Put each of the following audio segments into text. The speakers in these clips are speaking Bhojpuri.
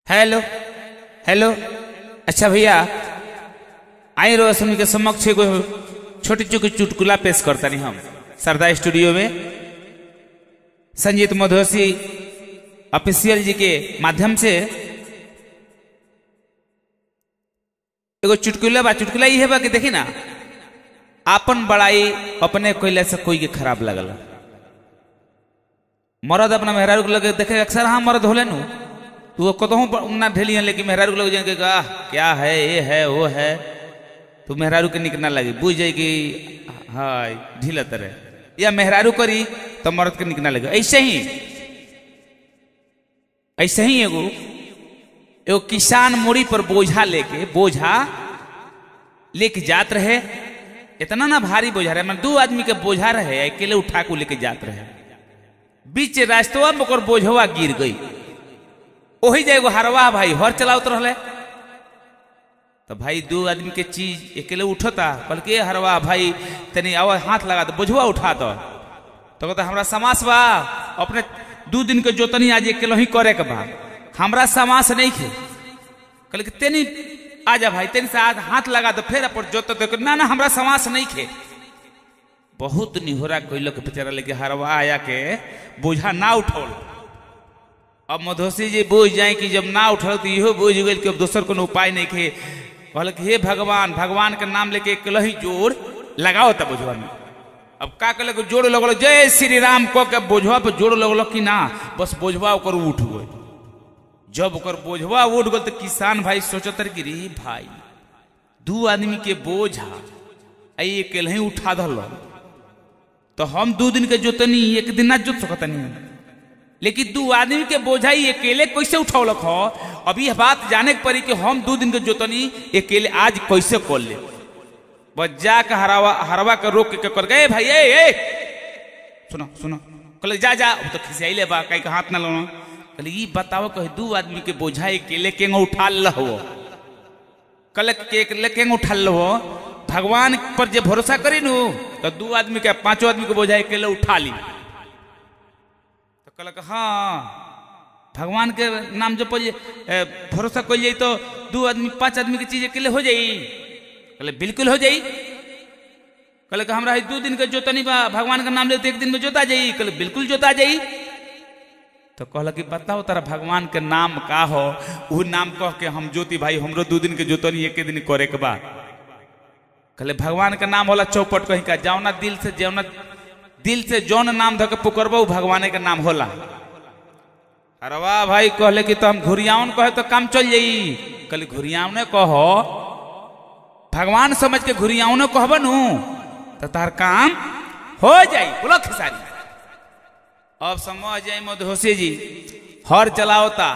Hello hello. अच्छा भैया आई रोशनी के समक्ष एगो छोटी छोटी चुटकुला पेश करता नहीं हम सरदार स्टूडियो में संजीत मधोसी ऑफिशियल जी के माध्यम से एगो चुटकुला बा। चुटकुला ये बा कि देखी ना, आपन बड़ाई अपने कोयले से कोई के खराब लगल। मरद अपना मेहरारू के लगे देखे अक्सर हाँ मरद होले नु तो वो कतहूँ ना ढेली है, लेकिन मेहरारू के लगे जाएंगे क्या है ये है वो है, तो मेहरारू के निक ना लगे, बुझ जाए कि हाँ ढीला तरह, या मेहरारू करी तो मर्द के निक ना लगे। ऐसे ही एगो किसान मोड़ी पर बोझा लेके जात रहे। इतना ना भारी बोझा रहे, मतलब 2 आदमी के बोझा रहे, अकेले उठा को लेके जात रहे। बीच रास्तवा में ओकर बोझवा गिर गई। ओही जाएगो हरवा भाई हर चलावत रहले, तो भाई 2 आदमी के चीज अकेले उठता, कल के हरवा भाई तनी आवा हाथ लगा तो बोझवा उठा तो कहता हमरा समास बा, अपने 2 दिन के जोतनी आज अकेले ही करे के बा, हमरा समास नहीं खे। कल के तेनी आजा भाई तेनी से हाथ लगा तो फिर अपन जोत तो ना हमरा समास नहीं खे। बहुत निहोरा कोइलक बेचारा, लेके हरवा आया के बोझा ना उठौल। अब मधोसी जी बुझ जाए कि जब ना उठल तो इहो बुझ गई कि अब दोसर कोनो उपाय नहीं खे। कहल कि हे भगवान, भगवान के नाम लेके कलही जोड़ लगाओ तब बोझवा में। अब का कल जोड़ लगल जय श्री राम कह के बोझवा पर जोड़ लगल कि ना, बस बोझवा ओकर उठ गई। जब ओकर बोझवा उठ गल तो किसान भाई सोचत कि रे भाई 2 आदमी के बोझा आई अकेले ही उठा दल, तो हम 2 दिन के जोतनी एक दिन ना जोत सकतनी, लेकिन 2 आदमी के बोझा ही अकेले कैसे उठौलक हो। अभी बात जाने के पड़ी कि हम 2 दिन के जोतनी अकेले आज कैसे कर ले। बज्जा के हरवा के रोक के कर गए भाई ए सुनो सुनो, कहले जा जा, तो खिसियाइले बा कहीं हाथ ना लो। कहले ई बताओ कहे 2 आदमी के बोझा अकेले केंग उठा लहो, कहले के केंग उठा लहो। भगवान पर जे भरोसा करी नु तो 2 आदमी के 5 आदमी के बोझा अकेले उठा ली। कहलक हाँ भगवान के नाम जब भरोसा कर जाई तो 2 आदमी 5 आदमी की चीज अकेले हो जाई। कहले बिल्कुल हो जाई। कहले हमरा 2 दिन के जोतनी बा, भगवान का नाम लेते 1 दिन में जोता जाई। कहले बिल्कुल जोता जाई। तो कहलक कि बताओ तारा भगवान के नाम का हो, वो नाम कह के हम ज्योति भाई हमरो 2 दिन के जोतनी 1 दिन करे के बा। कहले भगवान का नाम होला चौपट कहीं का, जाओ ना दिल से जौन नाम धके पुकरबो भगवान के नाम होला। अरे वाह भाई कहले कि तो हम घुरियाउन कहे तो काम चल जाई। कहले घुरियाउन कहो, भगवान समझ के घुरियाउन कहब नु तो तार काम हो जाई। बोलो खेसारी। अब समझ जाए मधोसी जी हर चलाओता,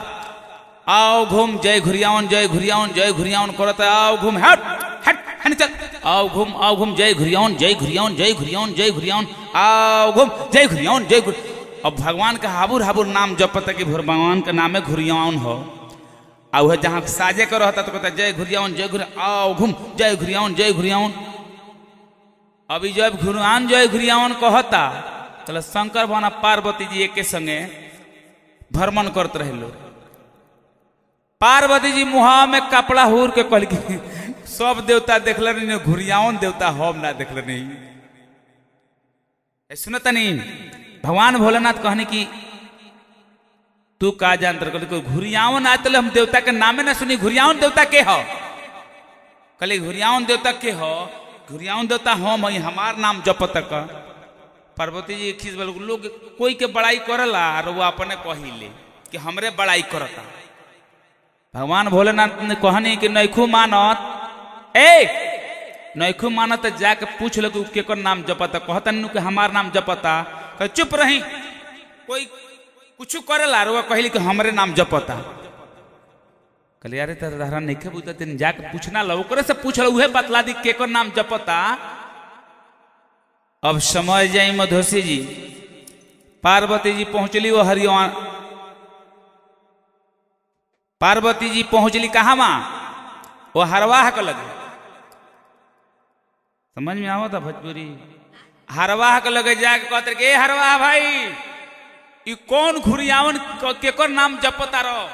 आओ घूम जय घुरियाउन जय घुरियाउन जय घुरियाउन करता, आओ घूम हट हट हट चल, आओ घूम जय घुरियाउन जय घुरियाउन जय घुरियाउन जय घुरियाउन, आओ घूम जय घुरियाउन जय घुर। अब भगवान का हाबुर नाम जपता कि भगवान का नाम है घुरियाउन हो। आ वह जहाँ साजे कर रहता तो कहता जय घुरियाउन जय घुर, आओ घूम जय घुरियाउन जय घुरियाउन। अभी जब घुरियाउन जय घुरियाउन कहता तो शंकर भगवान पार्वती जी एक संगे भ्रमण करते रहे लो। पार्वती जी मुहा में कपड़ा हुर के कहल कि सब देवता देखल नहीं, घुरियाउन देवता हम ना देखल नहीं। सुनता नहीं भगवान भोलेनाथ कहने की तू का जानत रह, घुरियाउन आते हम देवता के नामे ना सुनी। घुरियाउन देवता के हो? कहले घुरियाउन देवता के हो? घुरियाउन देवता हम हई, हमार नाम जप तक। पार्वती जी खींच लोग कोई के बड़ाई करला और वो अपने कहिले कि हमरे बड़ाई करता। भगवान भोलेनाथ ने कहनी कि नैखू मानत, नैखू मानत जाके पूछ लो कि केकर नाम जपता। कहता नु कि हमार नाम जपता। कह चुप रही, कोई कुछ करेला रो कहली कि हमरे नाम जपता। कहले अरे तारा नइखे बुझता, तेन जाके पूछना लो, ओकरे से पूछ लो, उहे बतला दी केकर नाम जपता। अब समझ जाई मधोसी जी पार्वती जी पहुंचली वो हरियाणा। पार्वती जी पहुंचली कहाँ वहां? वो हरवाह के लगे। समझ में आवता भोजपुरी? हरवाह के लगे जाके कहते कि हरवाह भाई ई कौन घुरियावन केकर नाम जपता रहो?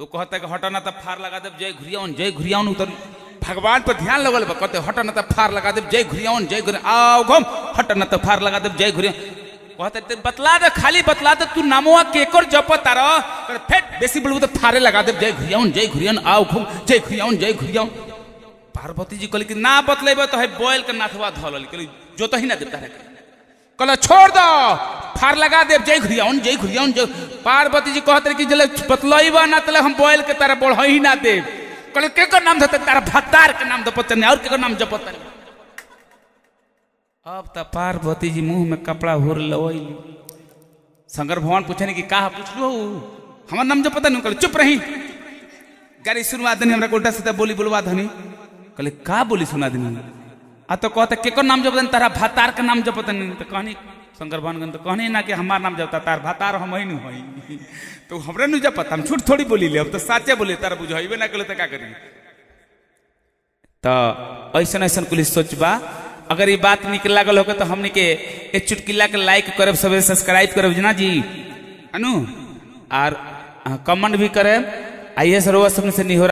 तो कहता है कि हटा ना तब फार लगा दे जय घुरियाउन उतर भगवान पर ध्यान लगल बा कहते हटा ना तब फार लगा दे जय घुरियाउन आओ घम हटा ना तब फार लगा दे जय घुरियाउन कहते बतला दे खाली बतला दे तू नामवा केकर जपता रह फेट बेसी बोलबो तो फारे लगा दे जय घुरियाउन आओ घम जय घुरियाउन पार्वती जी कहली कि ना बतलेबे तो है बोल के नाथवा धल कहली जो तो ही ना देता है कहला छोड़ दो फार लगा दे जय घुरियाउन पार्वती जी कहते कि जले बतलइबा ना तले हम बोल के तारा बढ़ ही ना दे कहले केकर नाम धते तारा भत्तार के नाम दपत नहीं और केकर नाम जपत नहीं अब त पार्वती जी मुंह में कपड़ा हुर लवई शंकर भगवान पूछने कि का पूछलो हमर नाम जपत नहीं कहले चुप रही गाड़ी सुनवा दनी हमरा उल्टा सीधा बोली बोलवा धनी कहले का बोली सुना दनी आ तो कहते केकर नाम जपत तारा भत्तार के नाम जपत नहीं तो कहनी शंकर भगवान तो कहनी ना कि हमार नाम जपता तार भत्तार हम ही नहीं होई तो हमरे नहीं जपत हम झूठ थोड़ी बोली ले हम तो साचे बोले तारा बुझाइबे ना कहले तो का करी तो ऐसन ऐसन कुल सोचबा अगर ये बात निक लागल हो तो हमने के एक चुटकिला के लाइक करब सब सब्सक्राइब करब जना जी अनु और कमेंट भी करे आइए सरोवर सबसे निहोरा